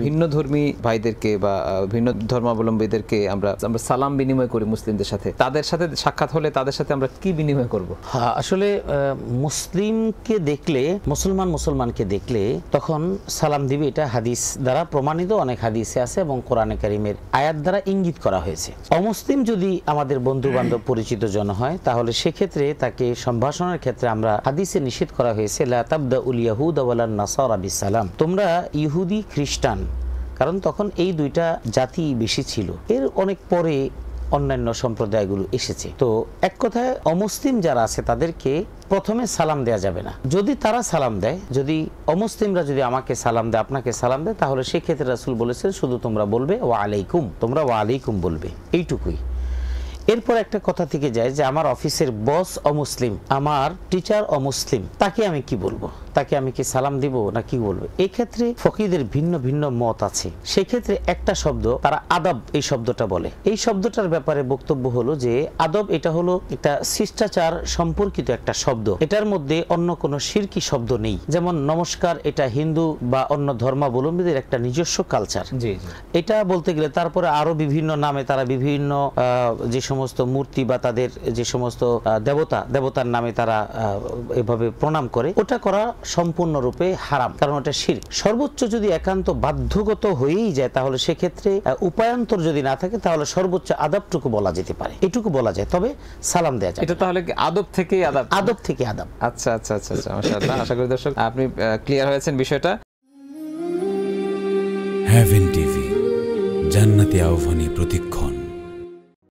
ভিন্নধর্মী ভাইদেরকে বা ভিন্ন ধর্মাবলম্বীদেরকে আমরা সালাম বিনিময় করি মুসলিমদের সাথে, তাদের সাথে সাক্ষাৎ হলে তাদের সাথে আমরা কি বিনিময় করব? হ্যাঁ, আসলে মুসলিমকে দেখলে, মুসলমানকে দেখলে তখন সালাম দিবে, এটা হাদিস দ্বারা প্রমাণিত, অনেক হাদিসে আছে এবং কোরআনে কারীমের আয়াত দ্বারা ইঙ্গিত করা হয়েছে। অমুসলিম যদি আমাদের বন্ধু বান্ধব পরিচিত জন হয় তাহলে সেক্ষেত্রে তাকে সম্ভাষণের ক্ষেত্রে আমরা হাদিসে নিষেধ করা হয়েছে, লা তাবদাউল ইয়াহুদ ওয়ালান নাসারা বিসালাম, তোমরা ইহুদি খ্রিস্টান, কারণ তখন এই দুইটা জাতি বেশি ছিল, এর অনেক পরে অন্যান্য সম্প্রদায়গুলো এসেছে। তো এক কথায় অমুসলিম যারা আছে তাদেরকে প্রথমে সালাম দেয়া যাবে না। যদি তারা সালাম দেয়, যদি অমুসলিমরা যদি আমাকে সালাম দেয়, আপনাকে সালাম দেয়, তাহলে সেক্ষেত্রে রাসূল বলেছেন শুধু তোমরা বলবে ওয়া আলাইকুম, তোমরা ওয়া আলাইকুম বলবে, এইটুকুই। এরপর একটা কথা থেকে যায় যে আমার অফিসের বস অমুসলিম, আমার টিচার অমুসলিম, তাকে আমি কি বলবো? তাকে আমি কি সালাম দিব না কি বলবো? এই ক্ষেত্রে ফকিহদের ভিন্ন ভিন্ন মত আছে। সেই ক্ষেত্রে একটা শব্দ তারা আদব, এই শব্দটা বলে। এই শব্দটার ব্যাপারে বক্তব্য হলো যে আদব এটা হলো একটা শিষ্টাচার সম্পর্কিত একটা শব্দ, এটার মধ্যে অন্য কোনো শিরকি শব্দ নেই। যেমন নমস্কার, এটা হিন্দু বা অন্য ধর্মাবলম্বীদের একটা নিজস্ব কালচার, এটা বলতে গেলে তারপরে আরো বিভিন্ন নামে তারা বিভিন্ন যে সমস্ত মূর্তি বা তাদের যে সমস্ত দেবতার নামে তারা এভাবে প্রণাম করে, ওটা করা সম্পূর্ণরূপে হারাম, কারণ ওটা শিরক। সর্বোচ্চ যদি একান্ত বাধ্যগত হয়েই যায় তাহলে সেক্ষেত্রে উপায়ান্তর যদি না থাকে তাহলে সর্বোচ্চ আদবটুকু বলা যেতে পারে, এটুকু বলা যায়, তবে সালাম দেয়া যায়। এটা তাহলে আদব থেকে আদব, আদব থেকে আদব। আচ্ছা আচ্ছা আচ্ছা আচ্ছা, মাশাআল্লাহ। আশা করি দর্শক আপনি ক্লিয়ার হয়েছেন বিষয়টা। হেভেন টিভি, জান্নাতি আহ্বানী প্রতিক্ষণ।